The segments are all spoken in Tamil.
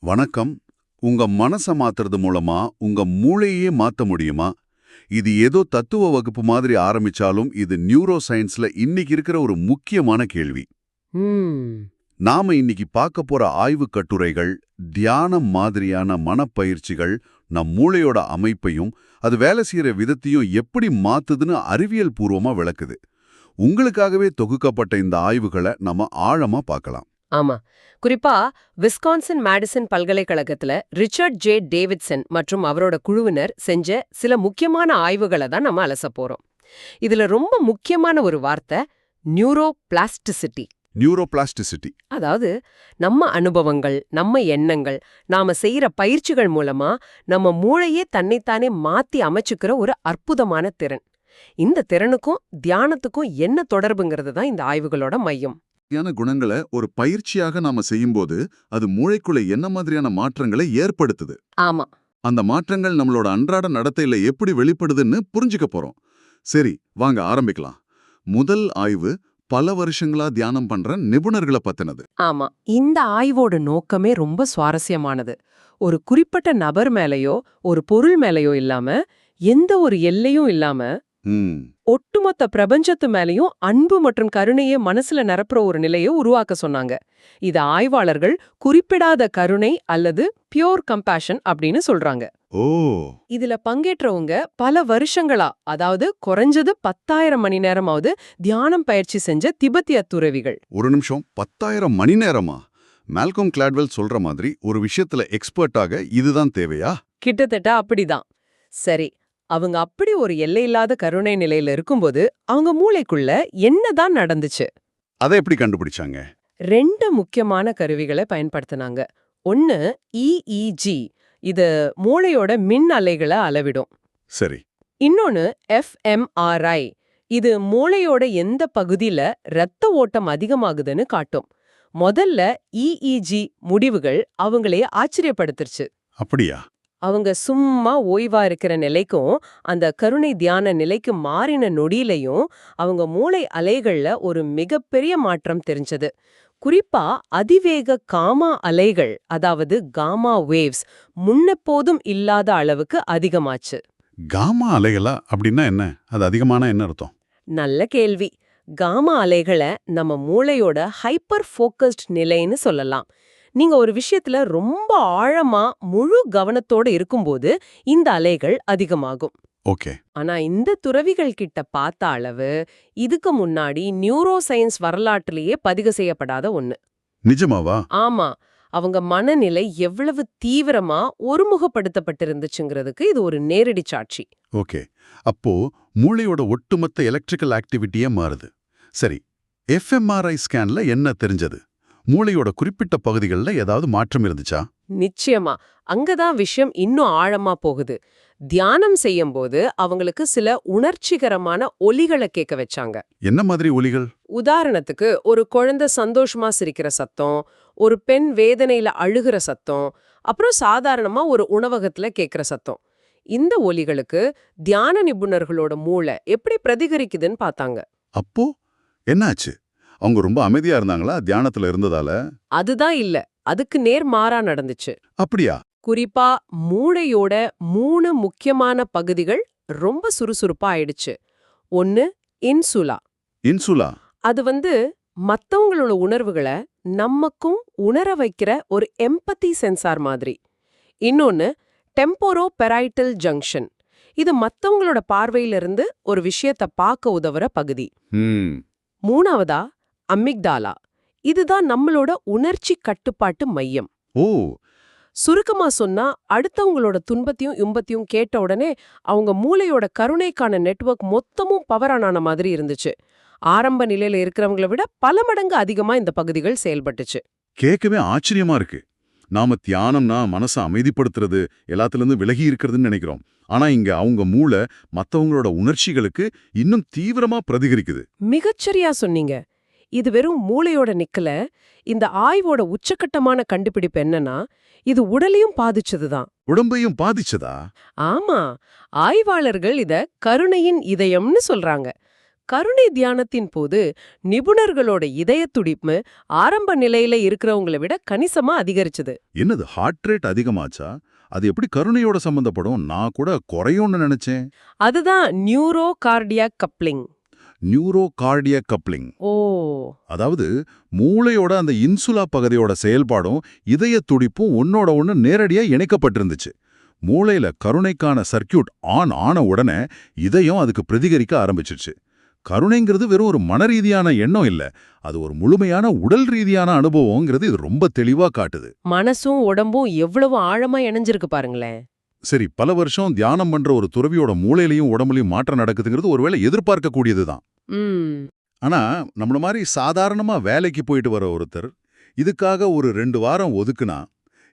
வணக்கம். உங்க மனச மாத்துறது மூலமா உங்க மூளையே மாத்த முடியுமா? இது ஏதோ தத்துவ வகுப்பு மாதிரி ஆரம்பிச்சாலும் இது நியூரோ சயின்ஸ்ல இன்னைக்கு இருக்கிற ஒரு முக்கியமான கேள்வி. ம் நாம இன்னைக்கு பார்க்க போற ஆய்வுக் கட்டுரைகள், தியானம் மாதிரியான மனப்பயிற்சிகள் நம் மூளையோட அமைப்பையும் அது வேலை செய்யற விதத்தையும் எப்படி மாத்துதுன்னு அறிவியல் பூர்வமா விளக்குது. உங்களுக்காகவே தொகுக்கப்பட்ட இந்த ஆய்வுகளை நம்ம ஆழமா பார்க்கலாம். ஆமா. குறிப்பா விஸ்கான்சின் மேடிசன் பல்கலைக்கழகத்துல ரிச்சர்ட் ஜே டேவிட்சன் மற்றும் அவரோட குழுவினர் செஞ்ச சில முக்கியமான ஆய்வுகளை தான் நம்ம அலசப் போறோம். இதுல ரொம்ப முக்கியமான ஒரு வார்த்தை நியூரோபிளாஸ்டிசிட்டி. நியூரோபிளாஸ்டிசிட்டி. அதாவது நம்ம அனுபவங்கள், நம்ம எண்ணங்கள், நாம செய்யற பயிற்சிகள் மூலமா நம்ம மூளையே தன்னைத்தானே மாத்தி அமைச்சுக்கிற ஒரு அற்புதமான திறன். இந்த திறனுக்கும் தியானத்துக்கும் என்ன தொடர்புங்கிறது தான் இந்த ஆய்வுகளோட மையம். குணங்களை ஒரு பயிற்சியாக நாம செய்யும்போது அது மூளைக்குள்ள என்ன மாதிரியான மாற்றங்களை ஏற்படுத்துது, ஆமா. அந்த மாற்றங்கள் நம்மளோட அன்றாட நடத்தையில எப்படி வெளிப்படுதுன்னு புரிஞ்சுக்க போறோம். சரி, வாங்க ஆரம்பிக்கலாம். முதல் ஆய்வு பல வருஷங்களா தியானம் பண்ற நிபுணர்களை பத்தினது. ஆமா. இந்த ஆய்வோட நோக்கமே ரொம்ப சுவாரஸ்யமானது. ஒரு குறிப்பிட்ட நபர் மேலயோ ஒரு பொருள் மேலயோ இல்லாம, எந்த ஒரு எல்லையும் இல்லாம ஒட்டுமொத்த பிரபஞ்சத்து மேலயும் அன்பு மற்றும் கருணையை மனசுல நிரப்புற ஒரு நிலையை உருவாக்க சொன்னாங்க. இத ஆய்வாளர்கள் குறிப்பிடாத கருணை அல்லது பியோர் கம்பேஷன் அப்படின்னு சொல்றாங்க. ஓ, இதுல பங்கேற்றவங்க பல வருஷங்களா, அதாவது குறைஞ்சது 10,000 மணி நேரமாவது தியானம் பயிற்சி செஞ்ச திபெத்திய துறவிகள். ஒரு நிமிஷம், 10,000 மணி நேரமா? மால்கம் கிளாட்வெல் சொல்ற மாதிரி ஒரு விஷயத்துல எக்ஸ்பர்ட்டாக இதுதான் தேவையா? கிட்டத்தட்ட அப்படிதான். சரி, அவங்க அப்படி ஒரு எல்லையில்லாத கருணை நிலையில இருக்கும்போது அவங்க மூளைக்குள்ள என்னதான் நடந்துச்சு? அதை எப்படி கண்டுபிடிச்சாங்க? 2 முக்கியமான கருவிகளை பயன்படுத்தினாங்க. ஒன்னு EEG, இது மூளையோட மின் அலைகளை அளவிடும். சரி. இன்னொன்னு fMRI, இது மூளையோட எந்த பகுதியில இரத்த ஓட்டம் அதிகமாகுதுன்னு காட்டும். முதல்ல EEG முடிவுகள் அவங்களே ஆச்சரியப்படுத்துச்சு. அப்படியா? அவங்க சும்மா ஓய்வா இருக்கிற நிலைக்கும் அந்த கருணை தியான நிலைக்கு மாறின நொடியிலையும் அவங்க மூளை அலைகள்ல ஒரு மிகப்பெரிய மாற்றம் தெரிஞ்சது. குறிப்பா அதிவேக காமா அலைகள், அதாவது காமா வேவ்ஸ், முன்னெப்போதும் இல்லாத அளவுக்கு அதிகமாச்சு. காமா அலைகளா அப்படின்னா என்ன? அது அதிகமான என்ன அர்த்தம்? நல்ல கேள்வி. காமா அலைகளை நம்ம மூளையோட ஹைப்பர் ஃபோக்கஸ்ட் நிலைன்னு சொல்லலாம். நீங்க ஒரு விஷயத்துல ரொம்ப ஆழமா முழு கவனத்தோட இருக்கும்போது இந்த அலைகள் அதிகமாகும். ஓகே. ஆனா இந்த துறவிகள் கிட்ட பார்த்த அளவு இதுக்கு முன்னாடி நியூரோ சயின்ஸ் வரலாற்றிலேயே பதிவு செய்யப்படாத ஒண்ணு. நிஜமாவா? ஆமா. அவங்க மனநிலை எவ்வளவு தீவிரமா ஒருமுகப்படுத்தப்பட்டிருந்துச்சுங்கிறதுக்கு இது ஒரு நேரடி சாட்சி. ஓகே. அப்போ மூளையோட ஒட்டுமொத்த எலக்ட்ரிக்கல் ஆக்டிவிட்டியே மாறுது. சரி, fMRI ஸ்கேன்ல என்ன தெரிஞ்சது? மூளையோட குறிப்பிட்ட பகுதிகளில் ஏதாவது மாற்றம் இருந்துச்சா? நிச்சயமா. அங்கதான் விஷயம் இன்னும் ஆழமா போகுது. தியானம் செய்யும்போது அவங்களுக்கு சில உணர்ச்சிகரமான ஒலிகளை கேட்க வச்சாங்க. என்ன மாதிரி ஒலிகள்? உதாரணத்துக்கு, ஒரு குழந்தை சந்தோஷமா சிரிக்கிற சத்தம், ஒரு பெண் வேதனையில அழுகிற சத்தம், அப்புறம் சாதாரணமா ஒரு உணவகத்துல கேட்கிற சத்தம். இந்த ஒலிகளுக்கு தியான நிபுணர்களோட மூளை எப்படி பிரதிகரிக்குதுன்னு பார்த்தாங்க. அப்போ என்னாச்சு? அவங்க ரொம்ப அமைதியா இருந்தாங்களா தியானத்துல இருந்ததால? அதுதான் இல்ல. அதுக்கு நேர்மாறா நடந்துச்சு. அப்படியா? குறிப்பா மூளையோட 3 முக்கியமான பகுதிகள் ரொம்ப சுறுசுறுப்பா ஆயிடுச்சு. ஒன்னு இன்சுலா. இன்சுலா? அது மத்தவங்களோட உணர்வுகளை நமக்கும் உணர வைக்கிற ஒரு எம்பத்தி சென்சார் மாதிரி. இன்னொன்னு டெம்போரோ பெரைட்டல் ஜங்ஷன். இது மத்தவங்களோட பார்வையிலிருந்து ஒரு விஷயத்த பார்க்க உதவுற பகுதி. மூணாவதா அமிக்டாலா. இதுதான் நம்மளோட உணர்ச்சி கட்டுப்பாட்டு மையம். ஓ. சுருக்கமா சொன்னா, அடுத்தவங்களோட துன்பத்தையும் இன்பத்தையும் கேட்ட உடனே அவங்க மூளையோட கருணைக்கான நெட்வொர்க் மொத்தமும் பவர் ஆன மாதிரி இருந்துச்சு. ஆரம்ப நிலையில இருக்கிறவங்கள விட பல மடங்கு அதிகமா இந்த பகுதிகள் செயல்பட்டுச்சு. கேட்கவே ஆச்சரியமா இருக்கு. நாம தியானம்னா மனசை அமைதிப்படுத்துறது, எல்லாத்துலேருந்து விலகி இருக்கிறதுன்னு நினைக்கிறோம். ஆனா இங்க அவங்க மூளை மத்தவங்களோட உணர்ச்சிகளுக்கு இன்னும் தீவிரமா பிரதிகரிக்குது. மிகச்சரியா சொன்னீங்க. இது வெறும் மூளையோட நிக்கல. இந்த ஆய்வோட உச்சக்கட்டமான கண்டுபிடிப்பு என்னன்னா, இது உடலையும் பாதிச்சதுதான். உடம்பையும் பாதிச்சதா? ஆமா. ஆய்வாளர்கள் இத கருணையின் இதயம்னு சொல்றாங்க. கருணை தியானத்தின் போது நிபுணர்களோட இதய துடிப்பு ஆரம்ப நிலையில இருக்கிறவங்கள விட கணிசமா அதிகரிச்சது. என்னது ஹார்ட் ரேட் அதிகமாச்சா? அது எப்படி கருணையோட சம்பந்தப்படும்? நான் கூட குறையும்னு நினைச்சேன். அதுதான் neuro cardiac coupling. Neuro cardiac coupling. ஓ, அதாவது மூளையோட அந்த இன்சுலா பகுதியோட செயல்பாடும் இதய துடிப்பும் ஒன்னோட ஒன்னு நேரடியா இணைக்கப்பட்டிருந்துச்சு. மூளையில கருணைக்கான சர்க்கியூட் ஆன் ஆன உடனே இதயம் அதுக்கு பிரதிகரிக்க ஆரம்பிச்சிருச்சு. கருணைங்கிறது வெறும் ஒரு மனரீதியான எண்ணம் இல்ல, அது ஒரு முழுமையான உடல் ரீதியான அனுபவங்கிறது இது ரொம்ப தெளிவா காட்டுது. மனசும் உடம்பும் எவ்வளவு ஆழமா இணைஞ்சிருக்கு பாருங்களேன். சரி, பல வருஷம் தியானம் பண்ற ஒரு துறவியோட மூளையிலையும் உடம்புலையும் மாற்றம் நடக்குதுங்கிறது ஒருவேளை எதிர்பார்க்க கூடியதுதான். ஆனா நம்மள மாதிரி சாதாரணமா வேலைக்கு போயிட்டு வர ஒருத்தர் இதுக்காக ஒரு 2 வாரம் ஒதுக்குனா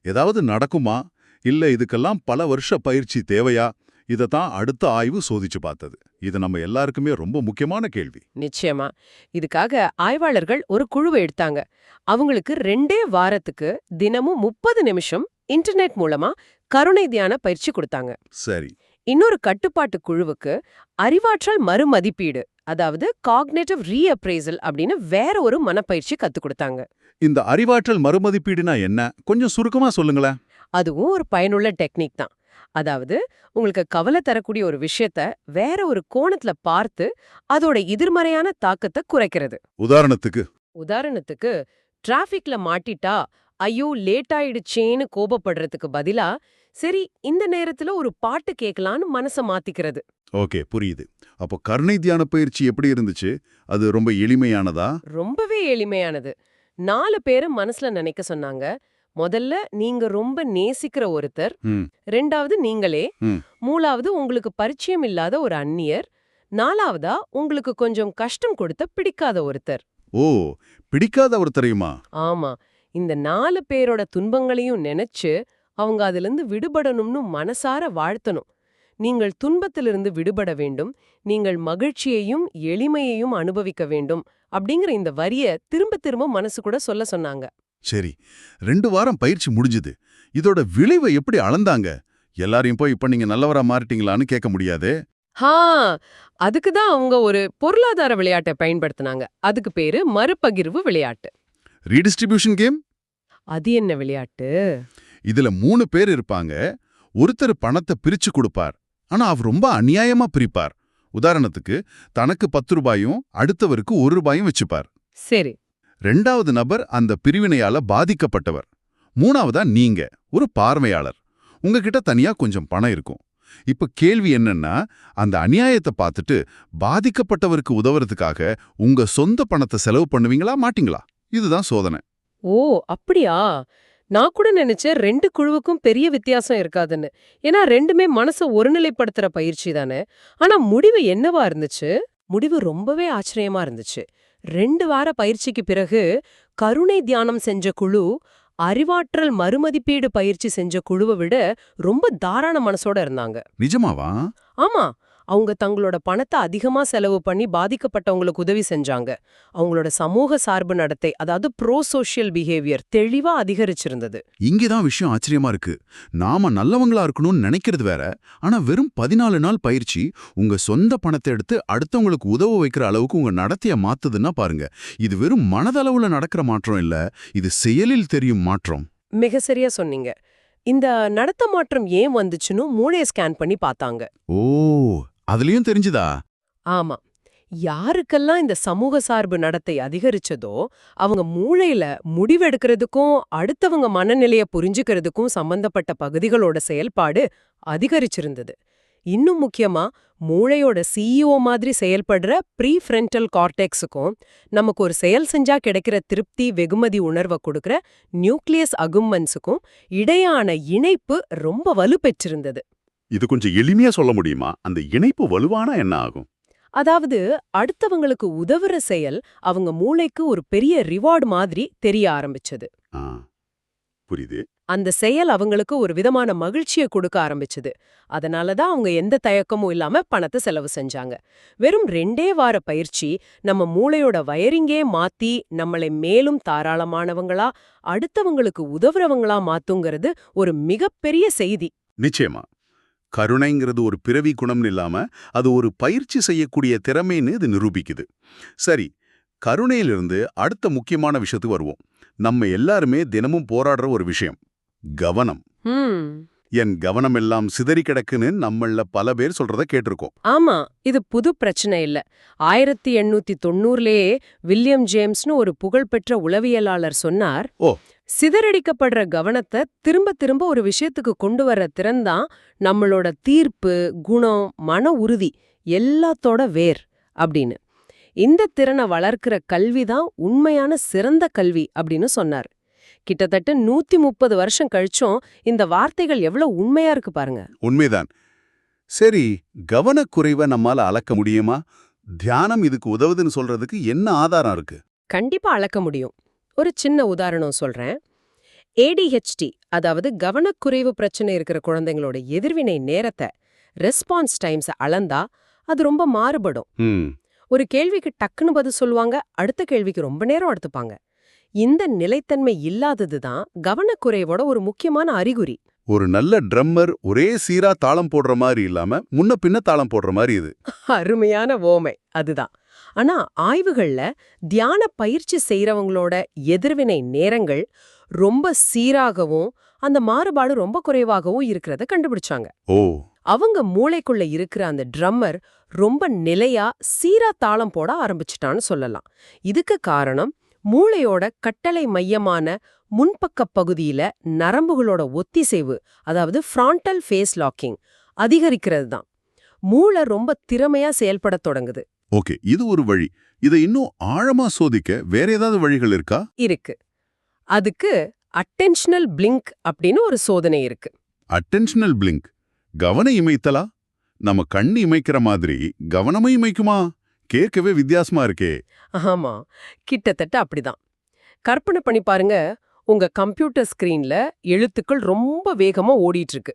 ஏதாவது நடக்குமா? இல்ல இதுக்கெல்லாம் பல வருஷ பயிற்சி தேவையா? இதத்தான் அடுத்த ஆய்வு சோதிச்சு பார்த்தது. இது நம்ம எல்லாருக்குமே ரொம்ப முக்கியமான கேள்வி. நிச்சயமா. இதுக்காக ஆய்வாளர்கள் ஒரு குழுவை எடுத்தாங்க. அவங்களுக்கு 2 வாரத்துக்கு தினமும் 30 நிமிஷம் இன்டர்நெட் மூலமா கருணை தியான பயிற்சி கொடுத்தாங்க. சரி. இன்னொரு கட்டுப்பாட்டு குழுவுக்கு அறிவாற்றல் மறுமதிப்பீடு, அதாவது காக்னேட்டிவ் ரீஅப்ரைசல் அப்படின்னு வேற ஒரு மனப்பயிற்சி கத்து கொடுத்தாங்க. இந்த அறிவாற்றல் மறுமதிப்பீடுனா என்ன? கொஞ்சம் சுருக்கமா சொல்லுங்களேன். அதுவும் ஒரு பயனுள்ள டெக்னிக் தான். அதாவது உங்களுக்கு கவலை தரக்கூடிய ஒரு விஷயத்த வேற ஒரு கோணத்துல பார்த்து அதோட எதிர்மறையான தாக்கத்தை குறைக்கிறது. உதாரணத்துக்கு டிராஃபிக்ல மாட்டிட்டா ஐயோ லேட் ஆயிடுச்சேன்னு கோபப்படுறதுக்கு பதிலா சரி இந்த நேரத்துல ஒரு பாட்டு கேட்கலான்னு மனச மாத்திக்கிறது. ஓகே, புரியுது. அப்போ கருணை தியான பயிற்சி எப்படி இருந்துச்சு? அது ரொம்ப எளிமையானதா? ரொம்பவே எளிமையானது. 4 பேரு மனசுல நினைக்க சொன்னாங்க. முதல்ல நீங்க ரொம்ப நேசிக்கிற ஒருத்தர், ம், 2வது நீங்களே, ம். 3வது உங்களுக்கு பரிச்சயம் இல்லாத ஒரு அந்நியர், 4வதா உங்களுக்கு கொஞ்சம் கஷ்டம் கொடுத்த பிடிக்காத ஒருத்தர். ஓ, பிடிக்காத ஒருத்தரையுமா? ஆமா, இந்த 4 பேரோட துன்பங்களையும் நினைச்சு அவங்க அதிலிருந்து விடுபடணும்னு மனசார வாழ்த்தணும். நீங்கள் துன்பத்திலிருந்து விடுபட வேண்டும், நீங்கள் மகிழ்ச்சியையும் எளிமையையும் அனுபவிக்க வேண்டும் அப்படிங்கிற இந்த வரிய திரும்ப திரும்ப மனசு கூட சொல்ல சொன்னாங்க. சரி, 2 வாரம் பயிற்சி முடிஞ்சுது. இதோட விளைவை எப்படி அளந்தாங்க? எல்லாரையும் போய் இப்ப நீங்க நல்லவரா மாறிட்டீங்களான்னு கேட்க முடியாதே. ஹா, அதுக்கு தான் அவங்க ஒரு பொருளாதார விளையாட்டை பயன்படுத்தினாங்க. அதுக்கு பேரு மறுபகிர்வு விளையாட்டு. Redistribution game. அது என்ன விளையாட்டு? இதுல 3 பேர் இருப்பாங்க. ஒருத்தர் பணத்தை பிரிச்சு கொடுப்பார். ஆனா அவர் ரொம்ப அநியாயமா பிரிப்பார். உதாரணத்துக்கு தனக்கு 10 ரூபாயும் அடுத்தவருக்கு 1 ரூபாயும் வச்சுப்பார். சரி. 2வது நபர் அந்த பிரிவினையால பாதிக்கப்பட்டவர். 3வதா நீங்க ஒரு பார்வையாளர். உங்ககிட்ட தனியா கொஞ்சம் பணம் இருக்கும். இப்ப கேள்வி என்னன்னா, அந்த அநியாயத்தை பார்த்துட்டு பாதிக்கப்பட்டவருக்கு உதவுறதுக்காக உங்க சொந்த பணத்தை செலவு பண்ணுவீங்களா மாட்டீங்களா? இதுதான் சோதனை. ஓ, அப்படியா? நான் கூட நினைச்சேன் 2 குழுவுக்கும் பெரிய வித்தியாசம் இருக்காதுன்னு. ஏன்னா 2மே மனச ஒருநிலைப்படுத்துற பயிற்சி தானே. ஆனா முடிவு என்னவா இருந்துச்சு? முடிவு ரொம்பவே ஆச்சரியமா இருந்துச்சு. 2 வார பயிற்சிக்கு பிறகு கருணை தியானம் செஞ்ச குழு அறிவாற்றல் மறுமதிப்பீடு பயிற்சி செஞ்ச குழுவை விட ரொம்ப தாராள மனசோட இருந்தாங்க. நிஜமாவா? ஆமா, அவங்க தங்களோட பணத்தை அதிகமா செலவு பண்ணி பாதிக்கப்பட்டவங்களுக்கு உதவி செஞ்சாங்க. அவங்களோட சமூக சார்பு நடத்தை, அதாவது ப்ரோ சோஷியல் பிஹேவியர் தெளிவா அதிகரிச்சிருந்தது. இங்கேதான் விஷயம் ஆச்சரியமா இருக்கு. நாம நல்லவங்களா இருக்கணும்னு நினைக்கிறது வேற. ஆனா வெறும் 14 நாள் பயிற்சி உங்க சொந்த பணத்தை எடுத்து அடுத்தவங்களுக்கு உதவ வைக்கிற அளவுக்கு உங்க நடத்தைய மாத்துதுன்னா பாருங்க. இது வெறும் மனதளவுல நடக்கிற மாற்றம் இல்ல, இது செயலில் தெரியும் மாற்றம். மிக சரியா சொன்னீங்க. இந்த நடத்த மாற்றம் ஏன் வந்துச்சுன்னு மூளையை ஸ்கேன் பண்ணி பார்த்தாங்க. ஓ, அதுலயும் தெரிஞ்சுதா? ஆமா, யாருக்கெல்லாம் இந்த சமூக சார்பு நடத்தை அதிகரிச்சதோ அவங்க மூளையில முடிவெடுக்கிறதுக்கும் அடுத்தவங்க மனநிலைய புரிஞ்சுக்கிறதுக்கும் சம்பந்தப்பட்ட பகுதிகளோட செயல்பாடு அதிகரிச்சிருந்தது. இன்னும் முக்கியமா மூளையோட சிஇஓ மாதிரி செயல்படுற ப்ரீஃப்ரண்டல் கார்டெக்ஸுக்கும் நமக்கு ஒரு செயல் செஞ்சா கிடைக்கிற திருப்தி வெகுமதி உணர்வை கொடுக்கிற நியூக்ளியஸ் அகும்மன்ஸுக்கும் இடையான இணைப்பு ரொம்ப வலுப்பெற்றிருந்தது. இது கொஞ்சம் எளிமையா சொல்ல முடியுமா? அந்த இணைப்பு வலுவானா என்ன ஆகும்? அதாவது அடுத்தவங்களுக்கு உதவுற செயல் அவங்க மூளைக்கு ஒரு பெரிய ரிவார்டு மாதிரி தெரிய ஆரம்பிச்சது. புரியுது. அந்த செயல் அவங்களுக்கு ஒரு விதமான மகிழ்ச்சியை கொடுக்க ஆரம்பிச்சது. அதனாலதான் அவங்க எந்த தயக்கமும் இல்லாம பணத்தை செலவு செஞ்சாங்க. வெறும் 2 வார பயிற்சி நம்ம மூளையோட வயரிங்கே மாத்தி நம்மளை மேலும் தாராளமானவங்களா அடுத்தவங்களுக்கு உதவுறவங்களா மாத்துங்கிறது ஒரு மிகப்பெரிய செய்தி. நிச்சயமா. கருணைங்கிறது ஒரு பிறவி குணம்னு இல்லாம அது ஒரு பயிற்சி செய்யக்கூடிய திறமைன்னு இது நிரூபிக்குது. சரி, கருணையிலிருந்து அடுத்த முக்கியமான விஷயத்துக்கு வருவோம். நம்ம எல்லாருமே தினமும் போராடுற ஒரு விஷயம், கவனம். என் கவனம் எல்லாம் சிதறி கிடக்குன்னு நம்மள பல பேர் சொல்றத கேட்டிருக்கோம். ஆமா, இது புது பிரச்சனை இல்ல. 1890லேயே வில்லியம் ஜேம்ஸ்னு ஒரு புகழ்பெற்ற உளவியலாளர் சொன்னார், ஓ, சிதறடிக்கப்படுற கவனத்தை திரும்ப திரும்ப ஒரு விஷயத்துக்கு கொண்டு வர்ற திறன் தான் நம்மளோட தீர்ப்பு, குணம், மன உறுதி எல்லாத்தோட வேர் அப்படின்னு. இந்த திறனை வளர்க்கிற கல்வி தான் உண்மையான சிறந்த கல்வி அப்படின்னு சொன்னார். கிட்டத்தட்ட 130 வருஷம் கழிச்சும் இந்த வார்த்தைகள் எவ்வளவு உண்மையா இருக்கு பாருங்க. உண்மைதான். சரி, கவனக்குறைவை நம்மால அளக்க முடியுமா? தியானம் இதுக்கு உதவுதுன்னு சொல்றதுக்கு என்ன ஆதாரம் இருக்கு? கண்டிப்பா அளக்க முடியும். ஒரு சின்ன உதாரணம் சொல்றேன். ADHD, அதாவது கவனக்குறைவு பிரச்சனை இருக்கிற குழந்தைங்களோட எதிர்வினை நேரத்தை, ரெஸ்பான்ஸ் டைம்ஸை அளந்தா அது ரொம்ப மாறுபடும். ஒரு கேள்விக்கு டக்குன்னு பதில் சொல்லுவாங்க, அடுத்த கேள்விக்கு ரொம்ப நேரம் எடுத்துப்பாங்க. இந்த நிலைத்தன்மை இல்லாதது தான் கவனக்குறைவோட ஒரு முக்கியமான அறிகுறி. ஒரு நல்ல ட்ரம்மர் ஒரே சீரா தாளம் போடுற மாதிரி இல்லாம முன்ன பின்ன தாளம் போடுற மாதிரி இது. அருமையான ஓமை அதுதான். ஆனா ஆய்வுகள்ல தியான பயிற்சி செய்யறவங்களோட எதிர்வினை நேரங்கள் ரொம்ப சீராகவும் அந்த மாறுபாடு ரொம்ப குறைவாகவும் இருக்கிறத கண்டுபிடிச்சாங்க. ஓ, அவங்க மூளைக்குள்ள இருக்கிற அந்த ட்ரம்மர் ரொம்ப நிலையா சீரா தாளம் போட ஆரம்பிச்சிட்டான்னு சொல்லலாம். இதுக்கு காரணம் மூளையோட கட்டளை மையமான முன்பக்க பகுதியில நரம்புகளோட ஒத்திசைவு, அதாவது ஃப்ரான்டல் ஃபேஸ் லாக்கிங் அதிகரிக்கிறது தான். மூளை ரொம்ப திறமையா செயல்படத் தொடங்குது. ஓகே, இது ஒரு வழி. இதை இன்னும் ஆழமா சோதிக்க வேற ஏதாவது வழிகள் இருக்கா? இருக்கு. அதுக்கு அட்டென்ஷனல் பிளிங்க் அப்படின்னு ஒரு சோதனை இருக்கு. அட்டென்ஷனல் பிளிங்க், கவன இமைத்தலா? நம்ம கண்ணு இமைக்கிற மாதிரி கவனமும் இமைக்குமா? கேட்கவே வித்தியாசமா இருக்கே. ஆமா, கிட்டத்தட்ட அப்படிதான். கற்பனை பண்ணி பாருங்க, உங்க கம்ப்யூட்டர் ஸ்கிரீன்ல எழுத்துக்கள் ரொம்ப வேகமா ஓடிட்டு இருக்கு.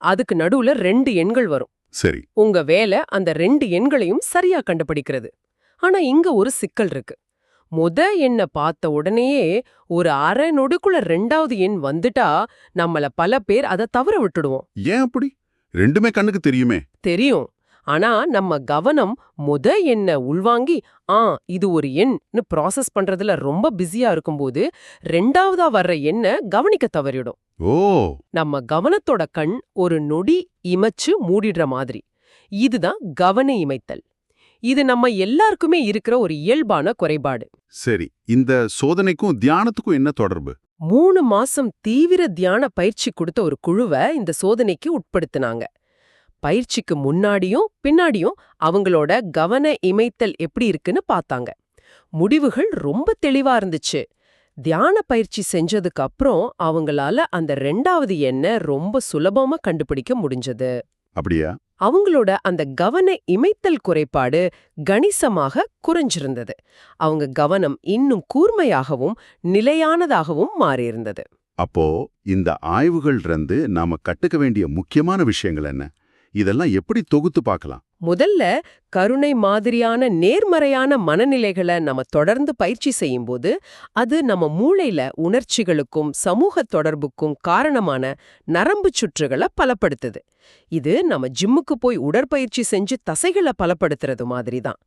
அதுக்கு நடுவுல 2 எண்கள் வரும். சரி, உங்க வேலை அந்த 2 எண்களையும் சரியா கண்டுபிடிக்கிறது. ஆனா இங்க ஒரு சிக்கல் இருக்கு. எண்ணை பார்த்த உடனேயே ஒரு அரை நொடிக்குள்ள 2வது எண் வந்துட்டா நம்மள பல பேர் அதை தவற விட்டுடுவோம். ஏன் அப்படி? ரெண்டுமே கண்ணுக்கு தெரியுமே. தெரியும். ஆனா நம்ம கவனம் எண்ணை உள்வாங்கி இது ஒரு எண்ணு ப்ராசஸ் பண்றதுல ரொம்ப பிஸியா இருக்கும்போது 2வதா வர்ற எண்ணை கவனிக்க தவறிடும். ஓ, நம்ம கவனத்தோட கண் ஒரு நொடி இமைச்சு மூடிடுற மாதிரி. இதுதான் கவன இமைத்தல். இது நம்ம எல்லாருக்குமே இருக்கிற ஒரு இயல்பான குறைபாடு. சரி, இந்த சோதனைக்கும் தியானத்துக்கும் என்ன தொடர்பு? 3 மாசம் தீவிர தியான பயிற்சி கொடுத்த ஒரு குழுவை இந்த சோதனைக்கு உட்படுத்தினாங்க. பயிற்சிக்கு முன்னாடியும் பின்னாடியும் அவங்களோட கவன இமைத்தல் எப்படி இருக்குன்னு பார்த்தாங்க. முடிவுகள் ரொம்ப தெளிவா இருந்துச்சு. தியான பயிற்சி செஞ்சதுக்கு அப்புறம் அவங்களால அந்த 2வது எண்ணை ரொம்ப சுலபமா கண்டுபிடிக்க முடிஞ்சது. அப்படியா? அவங்களோட அந்த கவன இமைத்தல் குறைபாடு கணிசமாக குறைஞ்சிருந்தது. அவங்க கவனம் இன்னும் கூர்மையாகவும் நிலையானதாகவும் மாறியிருந்தது. அப்போ இந்த ஆய்வுகள் இருந்து நாம கட்டுக்க வேண்டிய முக்கியமான விஷயங்கள் என்ன? இதெல்லாம் எப்படி தொகுத்து பார்க்கலாம்? முதல்ல, கருணை மாதிரியான நேர்மறையான மனநிலைகளை நம்ம தொடர்ந்து பயிற்சி செய்யும்போது அது நம்ம மூளையில உணர்ச்சிகளுக்கும் சமூக தொடர்புக்கும் காரணமான நரம்பு சுற்றுகளை பலப்படுத்துது. இது நம்ம ஜிம்முக்கு போய் உடற்பயிற்சி செஞ்சு தசைகளை பலப்படுத்துறது மாதிரி தான்.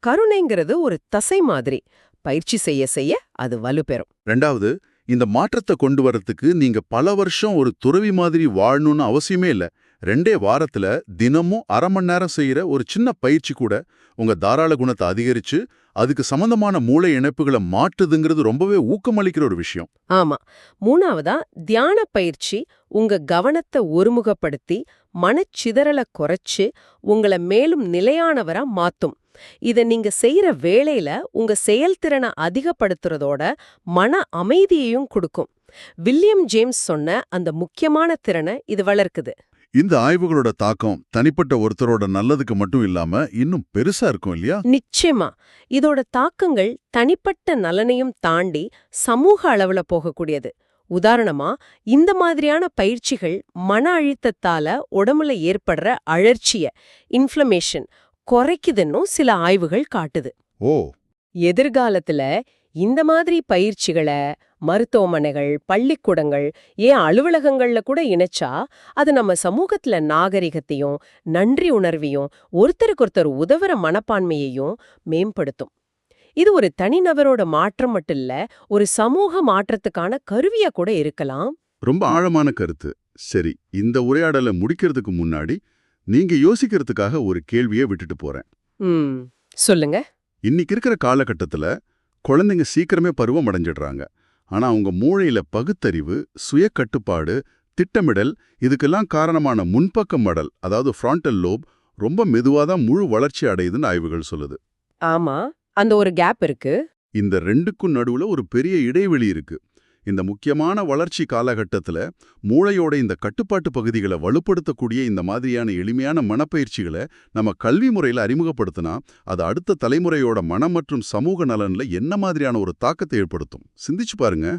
கருணைங்கிறது ஒரு தசை மாதிரி. பயிற்சி செய்ய செய்ய அது வலுப்பெறும். 2வது, இந்த மாற்றத்தை கொண்டு வரத்துக்கு நீங்க பல வருஷம் ஒரு துறவி மாதிரி வாழணும்னு அவசியமே இல்ல. 2 வாரத்துல தினமும் அரை மணி நேரம் செய்யற ஒரு சின்ன பயிற்சி கூட உங்க தாராள குணத்தை அதிகரிச்சு அதுக்கு சம்பந்தமான மூளை இணைப்புகளை மாற்றுதுங்கிறது ரொம்பவே ஊக்கமளிக்கிற ஒரு விஷயம். ஆமா. 3வதா, தியான பயிற்சி உங்க கவனத்தை ஒருமுகப்படுத்தி மனச்சிதறலை குறைச்சு உங்களை மேலும் நிலையானவரா மாத்தும். இத நீங்க செய்யற வேளையில உங்க செயல்திறனை அதிகப்படுத்துறதோட மன அமைதியையும் கொடுக்கும். வில்லியம் ஜேம்ஸ் சொன்ன அந்த முக்கியமான திறனை இது வளர்க்குது. இந்த ஆய்வுகளோட தாக்கம் தனிப்பட்ட ஒருத்தரோட நல்லதுக்கு மட்டும் இல்லாம இன்னும் பெருசா இருக்கும் இல்லையா? நிச்சயமா. இதோட தாக்கங்கள் தனிப்பட்ட நலனையும் தாண்டி சமூக அளவுல போகக்கூடியது. உதாரணமா, இந்த மாதிரியான பயிற்சிகள் மன அழுத்தத்தால உடம்புல ஏற்படுற அழற்சிய, இன்ஃப்ளமேஷன் குறைக்குதுன்னும் சில ஆய்வுகள் காட்டுது. ஓ, எதிர்காலத்துல இந்த மாதிரி பயிற்சிகளை மருத்துவமனைகள், பள்ளிக்கூடங்கள், ஏன் அலுவலகங்கள்ல கூட இணைச்சா அது நம்ம சமூகத்துல நாகரிகத்தையும், நன்றி உணர்வையும், ஒருத்தருக்கொருத்தர் உதவுற மனப்பான்மையையும் மேம்படுத்தும். இது ஒரு தனிநபரோட மாற்றம் மட்டும் இல்ல, ஒரு சமூக மாற்றத்துக்கான கருவியா கூட இருக்கலாம். ரொம்ப ஆழமான கருத்து. சரி, இந்த உரையாடலை முடிக்கிறதுக்கு முன்னாடி நீங்க யோசிக்கிறதுக்காக ஒரு கேள்வியை விட்டுட்டு போறேன். சொல்லுங்க. இன்னைக்கு இருக்கிற காலகட்டத்துல குழந்தைங்க சீக்கிரமே பருவம் அடைஞ்சிடுறாங்க. ஆனா அவங்க மூளையில பகுத்தறிவு, சுய கட்டுப்பாடு, திட்டமிடல் இதுக்கெல்லாம் காரணமான முன்பக்க மடல், அதாவது ஃப்ரான்டல் லோப், ரொம்ப மெதுவாதான் முழு வளர்ச்சி அடையுதுன்னு ஆய்வுகள் சொல்லுது. ஆமா, அந்த ஒரு கேப் இருக்கு. இந்த ரெண்டுக்கும் நடுவுல ஒரு பெரிய இடைவெளி இருக்கு. இந்த முக்கியமான வளர்ச்சி காலகட்டத்துல மூளையோட இந்த கட்டுப்பாட்டு பகுதிகளை வலுப்படுத்தக்கூடிய இந்த மாதிரியான எளிமையான மனப்பயிற்சிகளை நம்ம கல்வி முறையில அறிமுகப்படுத்தினா அது அடுத்த தலைமுறையோட மனம் மற்றும் சமூக நலன்ல என்ன மாதிரியான ஒரு தாக்கத்தை ஏற்படுத்தும்? சிந்திச்சு பாருங்க.